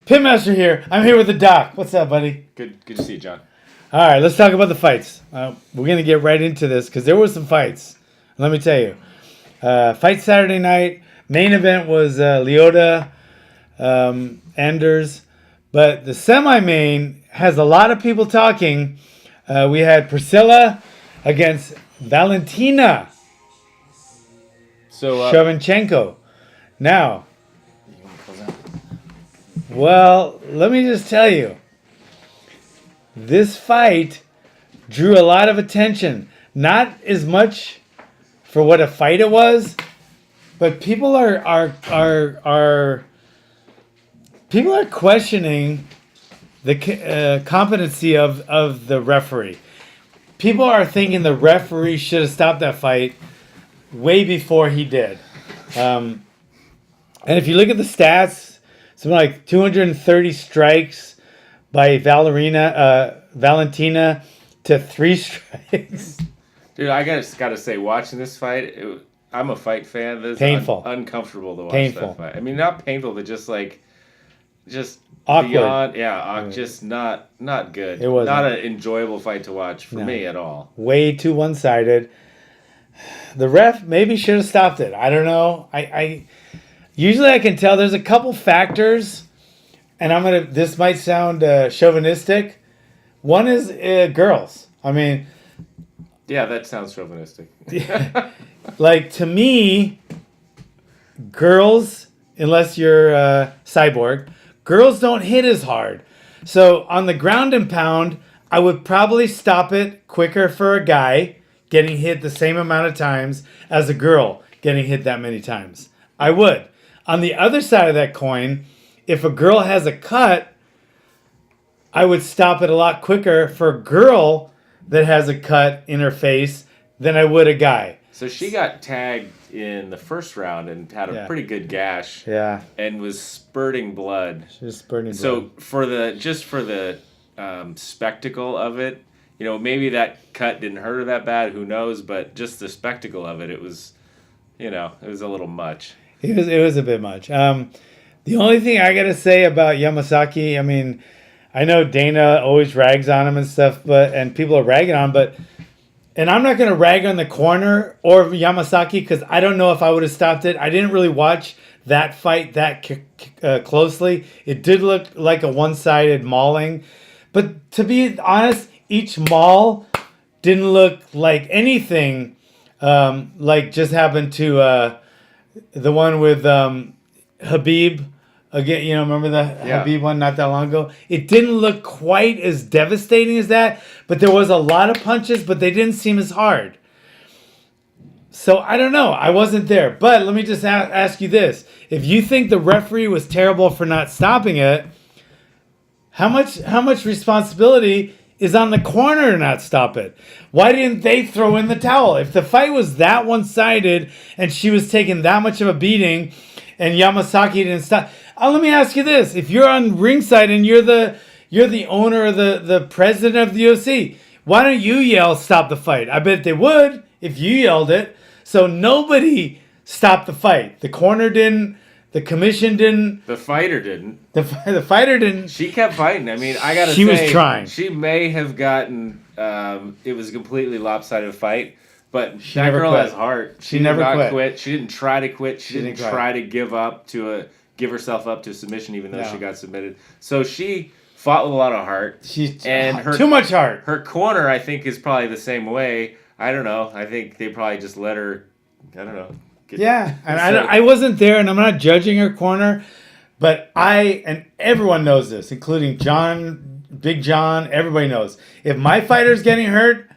Pitmaster here. I'm here with the doc. What's up, buddy? Good to see you, John. All right, let's talk about the fights. We're going to get right into this because there were some fights. Let me tell you. Fight Saturday night. Main event was Leota Anders. But the semi-main has a lot of people talking. We had Priscilla against Valentina Shevchenko. Now, well, let me just tell you. This fight drew a lot of attention. Not as much for what a fight it was, but people are questioning the competency of the referee. People are thinking the referee should have stopped that fight way before he did. And if you look at the stats, something like 230 strikes by Valentina to 3 strikes. Dude, I gotta say, watching this fight, I'm a fight fan. This painful, uncomfortable to watch that fight. I mean, not painful, but just awkward. Beyond, just not good. It was not an enjoyable fight to watch for me at all. Way too one-sided. The ref maybe should have stopped it. I don't know. I usually I can tell there's a couple factors, and this might sound chauvinistic. One is girls. I mean, yeah, that sounds chauvinistic. Like, to me, girls, unless you're cyborg, girls don't hit as hard. So on the ground and pound, I would probably stop it quicker for a guy getting hit the same amount of times as a girl getting hit that many times. I would. On the other side of that coin, if a girl has a cut, I would stop it a lot quicker for a girl that has a cut in her face than I would a guy. So she got tagged in the first round and had a pretty good gash. Yeah. And was spurting blood. She was spurting blood. So for the spectacle of it, maybe that cut didn't hurt her that bad. Who knows? But just the spectacle of it, it was a little much. It was a bit much. The only thing I got to say about Yamasaki, I mean, I know Dana always rags on him and stuff, and people are ragging on him, and I'm not going to rag on the corner or Yamasaki because I don't know if I would have stopped it. I didn't really watch that fight that closely. It did look like a one-sided mauling. But to be honest, each maul didn't look like anything like just happened to the one with Habib. Again, remember the Habib one not that long ago? It didn't look quite as devastating as that, but there was a lot of punches, but they didn't seem as hard. So I don't know. I wasn't there. But let me just ask you this. If you think the referee was terrible for not stopping it, how much responsibility is on the corner to not stop it? Why didn't they throw in the towel? If the fight was that one-sided and she was taking that much of a beating and Yamasaki didn't stop... let me ask you this. If you're on ringside and you're the owner or the president of the UFC, why don't you yell, "Stop the fight"? I bet they would if you yelled it. So nobody stopped the fight. The corner didn't. The commission didn't. The fighter didn't. The fighter didn't. She kept fighting. I mean, I gotta say, she was trying. She may have gotten. It was a completely lopsided fight, but she that never girl quit. has heart. She never quit. She didn't try to quit. She didn't try to give herself up to submission, even though she got submitted. So she fought with a lot of heart. Too much heart. Her corner, I think, is probably the same way. I don't know. I think they probably just let her. I don't know. I wasn't there, and I'm not judging her corner, but and everyone knows this, including John, Big John. Everybody knows if my fighter's getting hurt,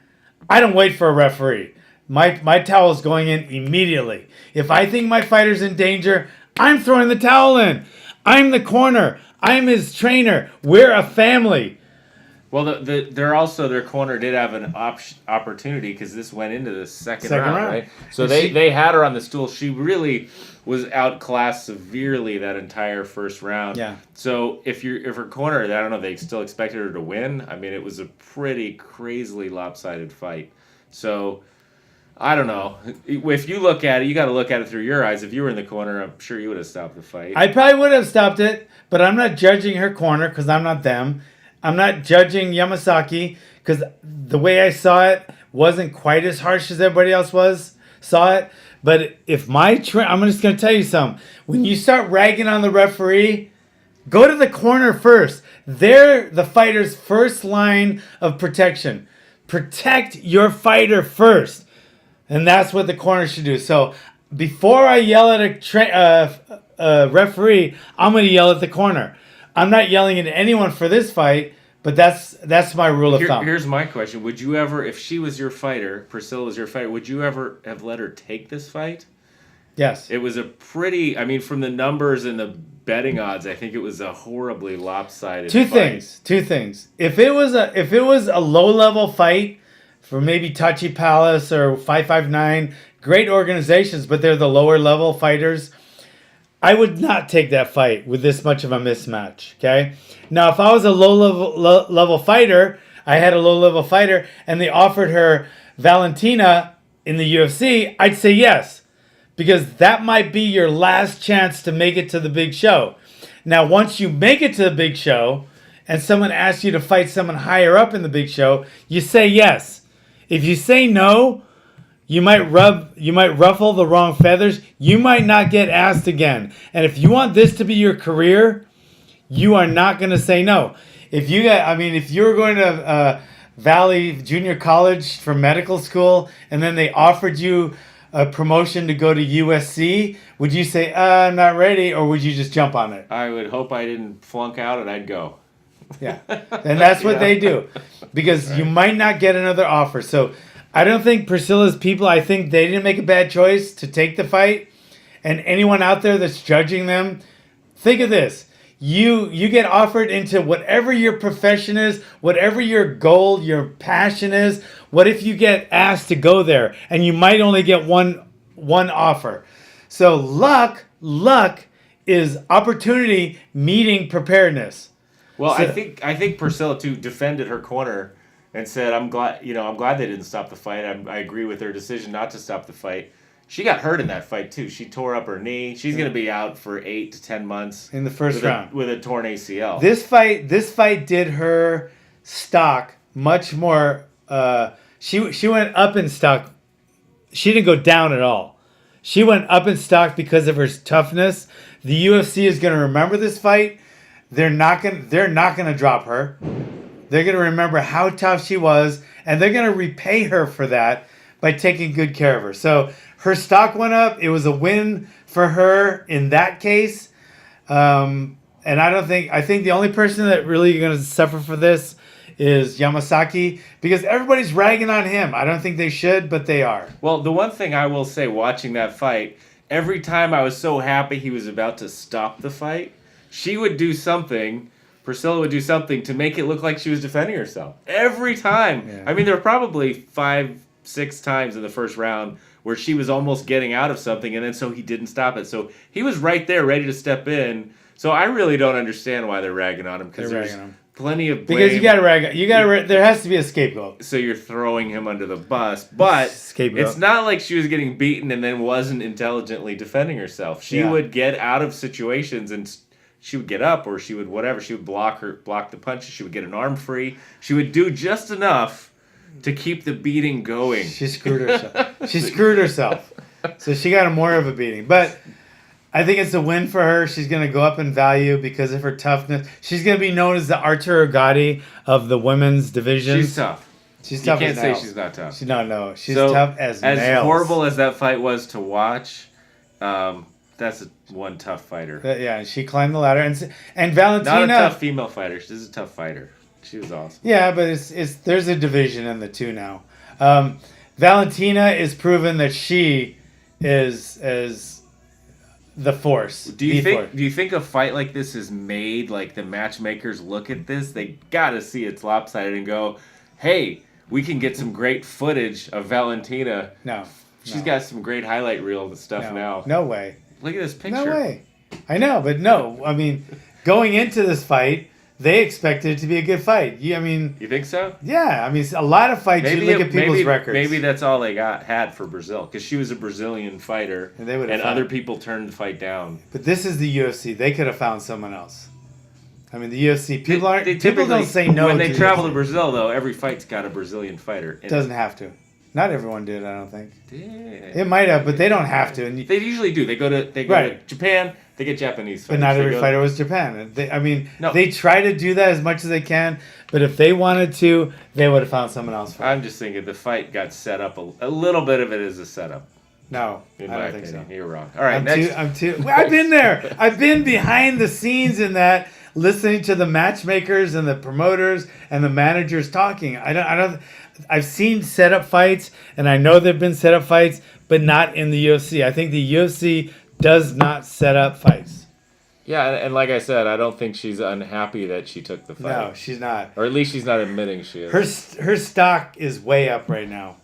I don't wait for a referee. My towel's going in immediately. If I think my fighter's in danger, I'm throwing the towel in. I'm the corner. I'm his trainer. We're a family. Well, their corner did have an opportunity because this went into the second round, right? So they had her on the stool. She really was outclassed severely that entire first round. Yeah. So if her corner, I don't know, they still expected her to win. I mean, it was a pretty crazily lopsided fight. So I don't know. If you look at it, you got to look at it through your eyes. If you were in the corner, I'm sure you would have stopped the fight. I probably would have stopped it, but I'm not judging her corner because I'm not them. I'm not judging Yamasaki because the way I saw it wasn't quite as harsh as everybody else saw it. But if I'm just going to tell you something. When you start ragging on the referee, go to the corner first. They're the fighter's first line of protection. Protect your fighter first. And that's what the corner should do. So before I yell at a referee, I'm going to yell at the corner. I'm not yelling at anyone for this fight, but that's my rule of thumb. Here's my question. Would you ever, if she was your fighter, Priscilla was your fighter, would you ever have let her take this fight? Yes. It was a pretty, I mean, from the numbers and the betting odds, I think it was a horribly lopsided fight. Two things. If it was a low-level fight for maybe Tachi Palace or 559, great organizations, but they're the lower-level fighters, I would not take that fight with this much of a mismatch, okay? Now, if I was a low-level fighter, I had a low-level fighter, and they offered her Valentina in the UFC, I'd say yes, because that might be your last chance to make it to the big show. Now, once you make it to the big show, and someone asks you to fight someone higher up in the big show, you say yes. If you say no, you might ruffle the wrong feathers. You might not get asked again. And if you want this to be your career, you are not going to say no. If you were going to Valley Junior College for medical school, and then they offered you a promotion to go to USC, would you say, I'm not ready, or would you just jump on it? I would hope I didn't flunk out and I'd go. Yeah. And that's what they do. Because you might not get another offer. So I don't think Priscilla's people, I think they didn't make a bad choice to take the fight. And anyone out there that's judging them, think of this. You get offered into whatever your profession is, whatever your goal, your passion is. What if you get asked to go there and you might only get one offer? So luck is opportunity meeting preparedness. Well, I think Priscilla too defended her corner and said, I'm glad they didn't stop the fight. I agree with their decision not to stop the fight. She got hurt in that fight too. She tore up her knee. She's going to be out for 8 to 10 months in the first round with a torn ACL. This fight did her stock much more. She went up in stock. She didn't go down at all. She went up in stock because of her toughness. The UFC is going to remember this fight. They're not going to drop her. They're going to remember how tough she was, and they're going to repay her for that by taking good care of her. So her stock went up. It was a win for her in that case. And I think the only person that really going to suffer for this is Yamasaki, because everybody's ragging on him. I don't think they should, but they are. Well, the one thing I will say watching that fight, every time I was so happy he was about to stop the fight, Priscilla would do something to make it look like she was defending herself. Every time. Yeah. I mean, there were probably 5-6 times in the first round where she was almost getting out of something, and then so he didn't stop it. So he was right there ready to step in. So I really don't understand why they're ragging on him, because there's plenty of blame. Because you got to rag. There has to be a scapegoat. So you're throwing him under the bus, but it's not like she was getting beaten and then wasn't intelligently defending herself. She would get out of situations and she would get up, or she would whatever. She would block the punches. She would get an arm free. She would do just enough to keep the beating going. She screwed herself. So she got more of a beating. But I think it's a win for her. She's going to go up in value because of her toughness. She's going to be known as the Artur Agati of the women's division. She's tough. She's tough. You can't say she's not tough. No. She's tough as nails. As horrible as that fight was to watch, that's one tough fighter. Yeah, she climbed the ladder, and Valentina. Not a tough female fighter. She's a tough fighter. She was awesome. Yeah, but there's a division in the two now. Valentina is proven that she is the force. Do you think a fight like this is made, like the matchmakers look at this, they gotta see it's lopsided and go, hey, we can get some great footage of Valentina. No. She's got some great highlight reel stuff now. No way. Look at this picture. No way. I know, but no. I mean, going into this fight, they expected it to be a good fight. You think so? Yeah. I mean, a lot of fights, you look at people's records. Maybe that's all they had for Brazil, because she was a Brazilian fighter, and other people turned the fight down. But this is the UFC. They could have found someone else. I mean, the UFC, people don't say no. When they travel to Brazil, though, every fight's got a Brazilian fighter. It doesn't have to. Not everyone did, I don't think. Yeah. It might have, but they don't have to. And they usually do. They go to Japan, they get Japanese fighters. But not every fighter was Japan. They try to do that as much as they can, but if they wanted to, they would have found someone else. I'm just thinking the fight got set up, a little bit of it is a setup. No, I don't think so. You're wrong. All right, I've been there. I've been behind the scenes in that, listening to the matchmakers and the promoters and the managers talking. I've seen setup fights, and I know there've been setup fights, but not in the UFC. I think the UFC does not set up fights. Yeah, and like I said, I don't think she's unhappy that she took the fight. No, she's not. Or at least she's not admitting she is. Her stock is way up right now.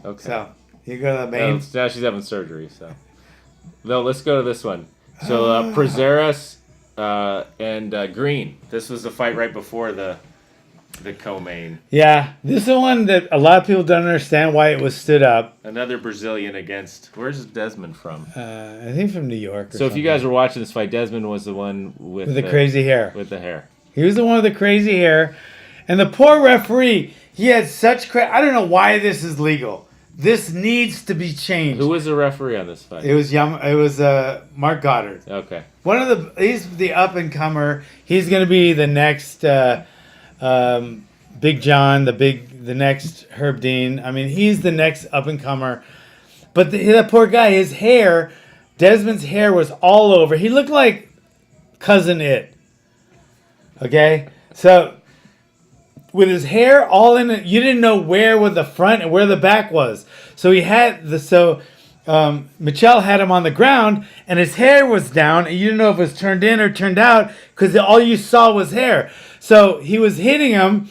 Okay. So, you go to the main. Now she's having surgery, so. No, let's go to this one. So, Prazeres and Green. This was the fight right before the co-main. Yeah, this is the one that a lot of people don't understand why it was stood up. Another Brazilian against, where's Desmond from? I think from New York. So if you guys were watching this fight, Desmond was the one with the crazy hair. With the hair. He was the one with the crazy hair. And the poor referee, he had such I don't know why this is legal. This needs to be changed. Who was the referee on this fight? It was Mark Goddard. Okay. He's the up and comer. He's going to be the next Big John, the next Herb Dean. I mean, he's the next up and comer. But that poor guy, his hair, Desmond's hair was all over. He looked like Cousin It. Okay, so with his hair all in it, you didn't know where the front and where the back was. So Michelle had him on the ground, and his hair was down, and you didn't know if it was turned in or turned out because all you saw was hair. So he was hitting him,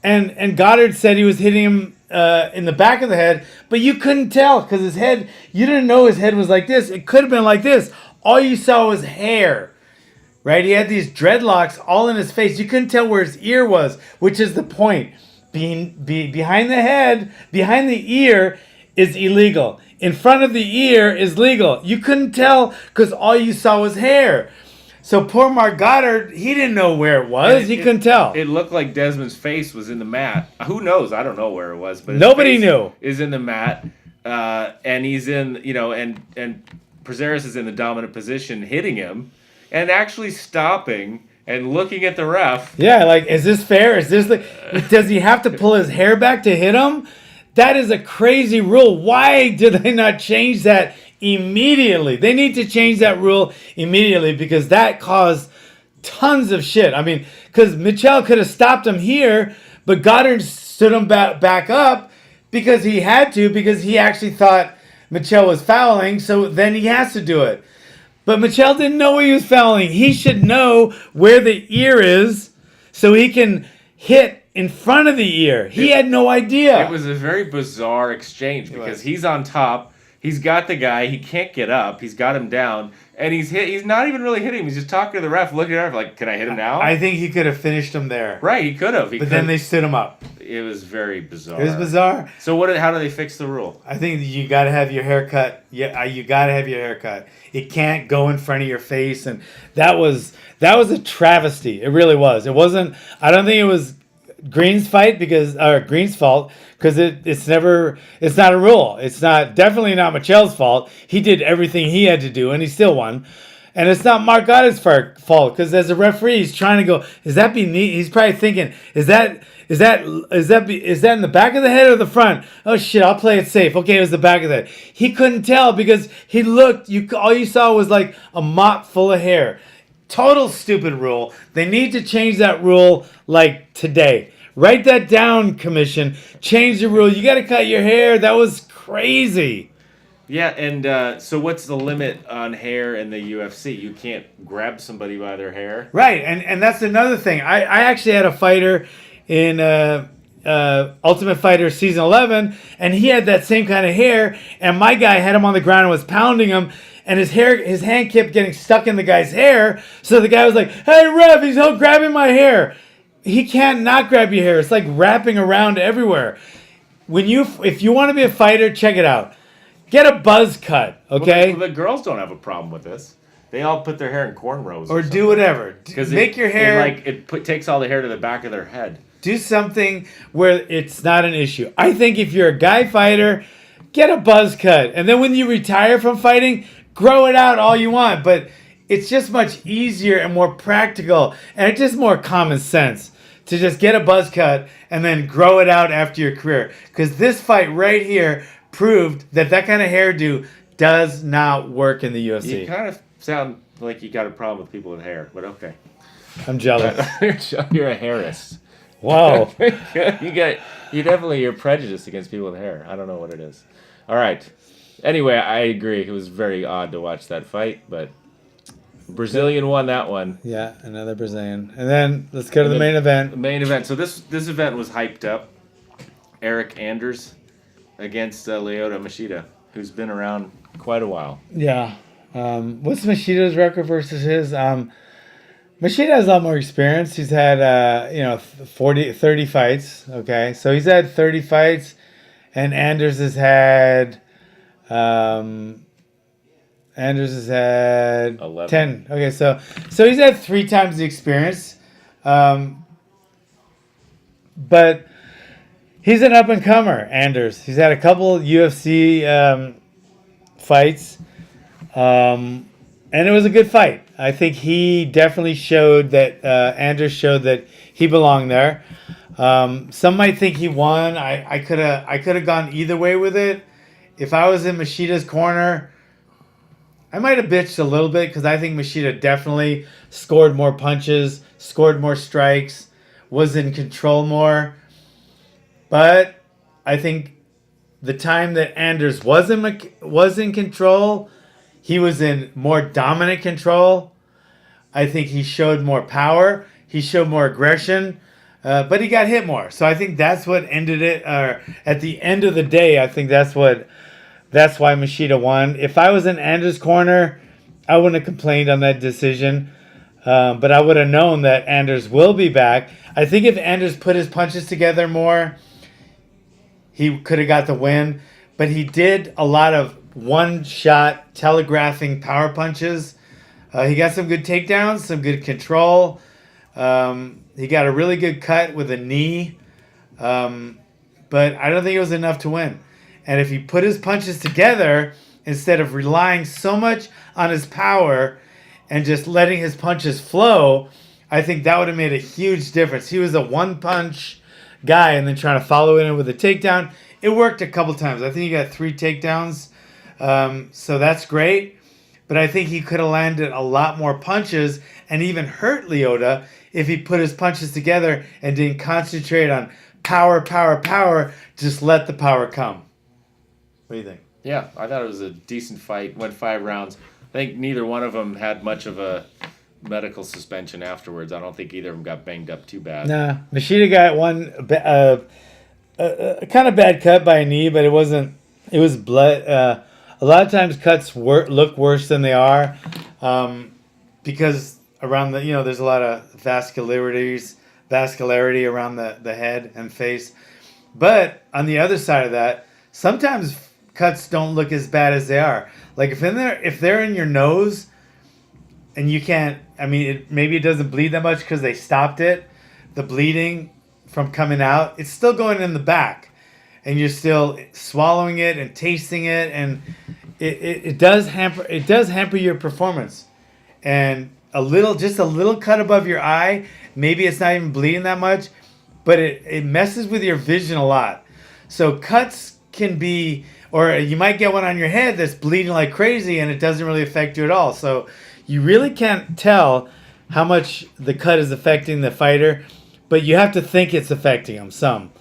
and Goddard said he was hitting him in the back of the head, but you couldn't tell because his head, you didn't know his head was like this. It could have been like this. All you saw was hair, right? He had these dreadlocks all in his face. You couldn't tell where his ear was, which is the point. Behind the head, behind the ear is illegal. In front of the ear is legal. You couldn't tell because all you saw was hair. So poor Mark Goddard, he didn't know where it was. He couldn't tell. It looked like Desmond's face was in the mat. Who knows? I don't know where it was, but nobody knew. Is in the mat, and he's in, and Prazeres is in the dominant position, hitting him, and actually stopping and looking at the ref. Yeah, like, is this fair? Is this does he have to pull his hair back to hit him? That is a crazy rule. Why did they not change that immediately? They need to change that rule immediately because that caused tons of shit. I mean, because Michelle could have stopped him here, but Goddard stood him back up because he had to, because he actually thought Michelle was fouling, so then he has to do it. But Michelle didn't know he was fouling. He should know where the ear is so he can hit in front of the ear. He had no idea. It was a very bizarre exchange because he's on top. He's got the guy. He can't get up. He's got him down. And he's not even really hitting him. He's just talking to the ref, looking at the ref like, can I hit him now? I think he could have finished him there. Right, he could have. Then they stood him up. It was very bizarre. It was bizarre. So how do they fix the rule? I think you got to have your hair cut. Yeah, you got to have your hair cut. It can't go in front of your face. And that was a travesty. It really was. It wasn't, I don't think it was Green's fault because it's not a rule. It's definitely not Michelle's fault. He did everything he had to do and he still won. And it's not Mark Goddard's fault because as a referee, he's trying to go, he's probably thinking, is that in the back of the head or the front? Oh shit, I'll play it safe. Okay, it was the back of the head. He couldn't tell because he looked, all you saw was like a mop full of hair. Total stupid rule. They need to change that rule like today. Write that down, commission. Change the rule. You got to cut your hair. That was crazy. Yeah, and so what's the limit on hair in the UFC? You can't grab somebody by their hair. Right, and that's another thing. I actually had a fighter in Ultimate Fighter Season 11, and he had that same kind of hair, and my guy had him on the ground and was pounding him, and his hand kept getting stuck in the guy's hair. So the guy was like, "Hey ref, he's grabbing my hair." He can't not grab your hair. It's like wrapping around everywhere. If you want to be a fighter, check it out. Get a buzz cut, okay? Well, the girls don't have a problem with this. They all put their hair in cornrows. Or do whatever. Because make your hair... takes all the hair to the back of their head. Do something where it's not an issue. I think if you're a guy fighter, get a buzz cut. And then when you retire from fighting, grow it out all you want. But it's just much easier and more practical. And it's just more common sense to just get a buzz cut and then grow it out after your career. Because this fight right here proved that kind of hairdo does not work in the UFC. You kind of sound like you got a problem with people with hair, but okay. I'm jealous. You're a hairist. Wow. You're prejudiced against people with hair. I don't know what it is. All right. Anyway, I agree. It was very odd to watch that fight, but Brazilian won that one. Yeah, another Brazilian. And then let's go to the main event. The main event. So this event was hyped up. Eric Anders against Lyoto Machida, who's been around quite a while. Yeah. What's Machida's record versus his? Machida has a lot more experience. He's had 30 fights. Okay, so he's had 30 fights, and Anders has had 11. 10. Okay, so he's had 3 times the experience, but he's an up and comer. Anders. He's had a couple UFC fights, and it was a good fight. I think he definitely showed that Anders showed that he belonged there. Some might think he won. I could have gone either way with it. If I was in Machida's corner, I might have bitched a little bit because I think Machida definitely scored more punches, scored more strikes, was in control more. But I think the time that Anders was in control, he was in more dominant control. I think he showed more power. He showed more aggression, but he got hit more. So I think that's what ended it. At the end of the day, I think that's why Machida won. If I was in Anders' corner, I wouldn't have complained on that decision. But I would have known that Anders will be back. I think if Anders put his punches together more, he could have got the win. But he did a lot of one-shot telegraphing power punches. He got some good takedowns, some good control. He got a really good cut with a knee. But I don't think it was enough to win. And if he put his punches together, instead of relying so much on his power and just letting his punches flow, I think that would have made a huge difference. He was a one-punch guy and then trying to follow it in with a takedown. It worked a couple times. I think he got 3 takedowns. So that's great. But I think he could have landed a lot more punches and even hurt Lyoto if he put his punches together and didn't concentrate on power, just let the power come. What do you think? Yeah, I thought it was a decent fight. Went 5 rounds. I think neither one of them had much of a medical suspension afterwards. I don't think either of them got banged up too bad. Nah, Machida got one kind of bad cut by a knee, but it wasn't. It was blood. A lot of times cuts look worse than they are because around there's a lot of vascularity around the head and face. But on the other side of that, sometimes cuts don't look as bad as they are. Like if they're in your nose and you can't, maybe it doesn't bleed that much because they stopped it, the bleeding from coming out, it's still going in the back and you're still swallowing it and tasting it, and it does hamper your performance. And just a little cut above your eye, maybe it's not even bleeding that much, but it messes with your vision a lot. So cuts can be, or you might get one on your head that's bleeding like crazy and it doesn't really affect you at all. So you really can't tell how much the cut is affecting the fighter, but you have to think it's affecting them some.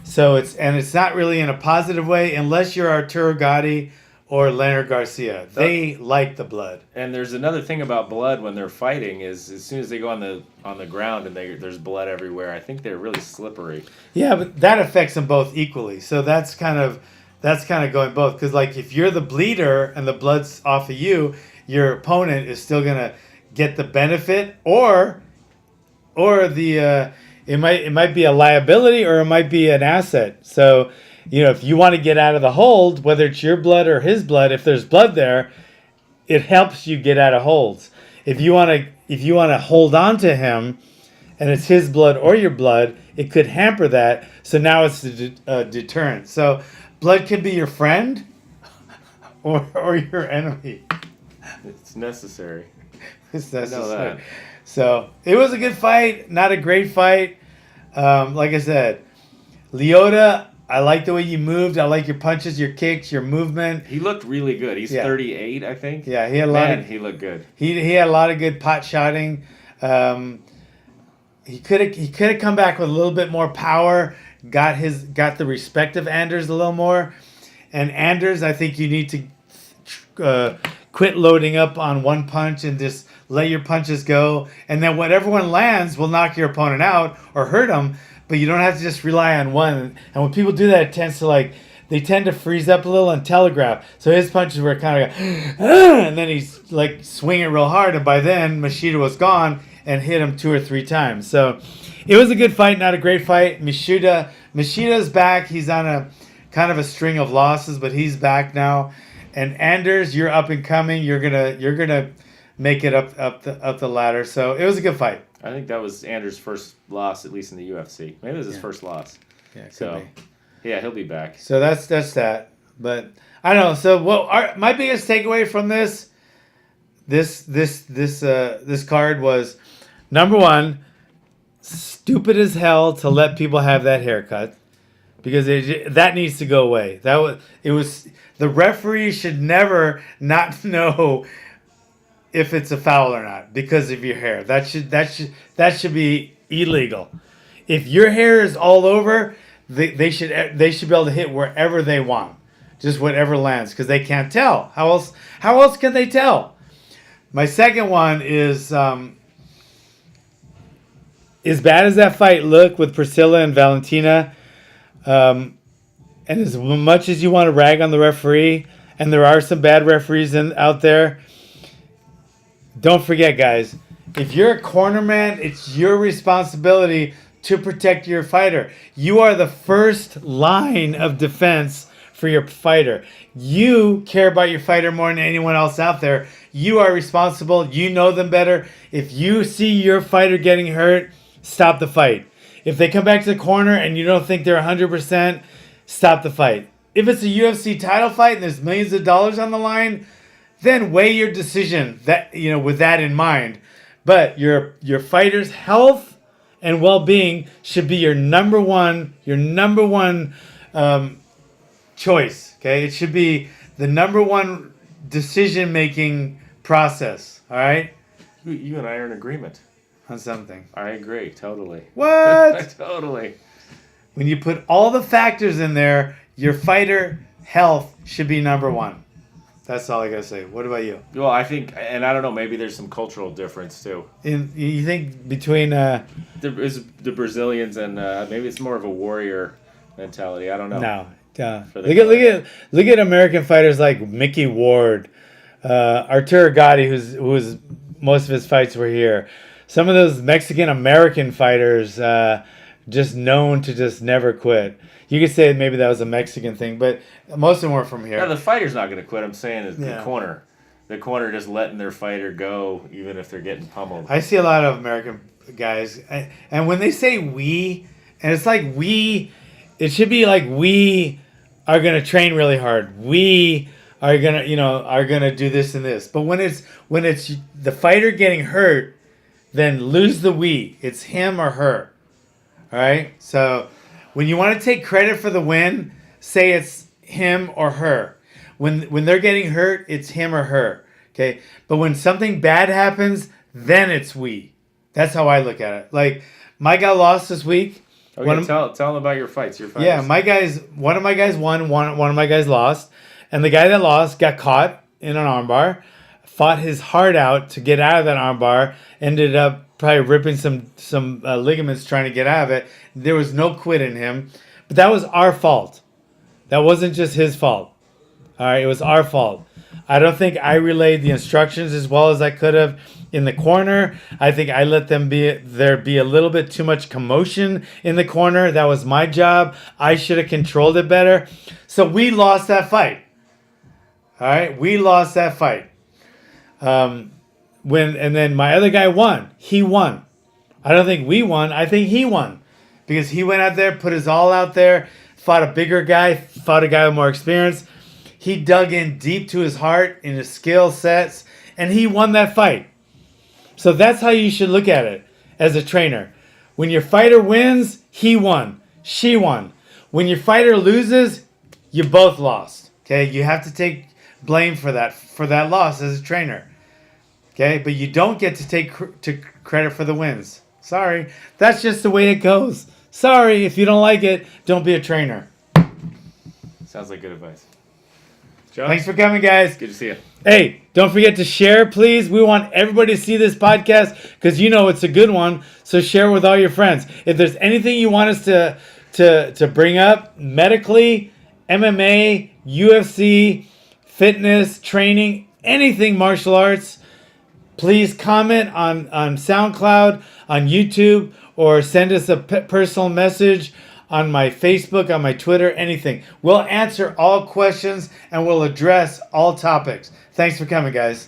So it's not really in a positive way unless you're Arturo Gatti or Leonard Garcia. They like the blood. And there's another thing about blood when they're fighting is as soon as they go on the ground and there's blood everywhere, I think they're really slippery. Yeah, but that affects them both equally. So that's kind of that's kind of going both. Because like if you're the bleeder and the blood's off of you, your opponent is still gonna get the benefit, or the it might be a liability or it might be an asset. So if you want to get out of the hold, whether it's your blood or his blood, if there's blood there, it helps you get out of holds. If you want to hold on to him, and it's his blood or your blood, it could hamper that. So now it's a deterrent. So blood can be your friend or your enemy. It's necessary. It's necessary. I know that. So it was a good fight, not a great fight. Like I said, Lyoto, I like the way you moved. I like your punches, your kicks, your movement. He looked really good. He's 38, I think. Yeah, he had a lot. He looked good. He had a lot of good pot shotting. He could have come back with a little bit more power. Got the respect of Anders a little more. And Anders, I think you need to quit loading up on one punch and just let your punches go. And then whatever one lands will knock your opponent out or hurt him. But you don't have to just rely on one. And when people do that, it tends to they tend to freeze up a little and telegraph. So his punches were kind of and then he's like swinging real hard. And by then, Machida was gone and hit him 2 or 3 times. So it was a good fight, not a great fight. Machida's back. He's on a kind of a string of losses, but he's back now. And Anders, you're up and coming. You're gonna make it up the ladder. So it was a good fight. I think that was Anders' first loss, at least in the UFC. Maybe it was his first loss. Yeah, it could be. Yeah, he'll be back. So that's that. But I don't know. So my biggest takeaway from this card was, number one, stupid as hell to let people have that haircut, because that needs to go away. The referee should never not know if it's a foul or not because of your hair. That should be illegal. If your hair is all over, they should be able to hit wherever they want, just whatever lands, because they can't tell. How else can they tell? My second one is, as bad as that fight looked with Priscilla and Valentina, and as much as you want to rag on the referee, and there are some bad referees out there, don't forget, guys, if you're a cornerman, it's your responsibility to protect your fighter. You are the first line of defense for your fighter. You care about your fighter more than anyone else out there. You are responsible. You know them better. If you see your fighter getting hurt, stop the fight. If they come back to the corner and you don't think they're 100%, stop the fight. If it's a UFC title fight and there's millions of dollars on the line, then weigh your decision with that in mind. But your fighter's health and well-being should be your number one choice. Okay, it should be the number one decision-making process. All right. You and I are in agreement on something. I agree totally. What? Totally. When you put all the factors in there, your fighter health should be number one. That's all I gotta say. What about you? Well, I think, and I don't know, maybe there's some cultural difference too. You think between the Brazilians and maybe it's more of a warrior mentality. I don't know. No. Look at American fighters like Mickey Ward, Arturo Gatti, who's most of his fights were here. Some of those Mexican American fighters just known to just never quit. You could say maybe that was a Mexican thing, but most of them were from here. Yeah, the fighter's not going to quit. I'm saying is the corner. The corner just letting their fighter go even if they're getting pummeled. I see a lot of American guys. And when they say we, and it's like we, it should be like we are going to train really hard. We are going to do this and this. But when it's the fighter getting hurt, then lose the we. It's him or her. All right? So when you want to take credit for the win, say it's him or her. When they're getting hurt, it's him or her. Okay? But when something bad happens, then it's we. That's how I look at it. Like, my guy lost this week. Okay, tell them about your fights. Yeah, one of my guys won, one of my guys lost. And the guy that lost got caught in an armbar, fought his heart out to get out of that armbar, ended up probably ripping some ligaments trying to get out of it. There was no quit in him. But that was our fault. That wasn't just his fault. All right, it was our fault. I don't think I relayed the instructions as well as I could have in the corner. I think I let there be a little bit too much commotion in the corner. That was my job. I should have controlled it better. So we lost that fight. All right, we lost that fight. And then my other guy won. He won. I don't think we won. I think he won because he went out there, put his all out there, fought a bigger guy, fought a guy with more experience. He dug in deep to his heart in his skill sets, and he won that fight. So that's how you should look at it as a trainer. When your fighter wins, he won. She won. When your fighter loses, you both lost. Okay? You have to take blame for that loss as a trainer. Okay? But you don't get to take credit for the wins. Sorry. That's just the way it goes. Sorry. If you don't like it, don't be a trainer. Sounds like good advice. John? Thanks for coming, guys. Good to see you. Hey, don't forget to share, please. We want everybody to see this podcast because you know it's a good one. So share with all your friends. If there's anything you want us to bring up medically, MMA, UFC, fitness, training, anything martial arts, please comment on SoundCloud, on YouTube, or send us a personal message on my Facebook, on my Twitter, anything. We'll answer all questions and we'll address all topics. Thanks for coming, guys.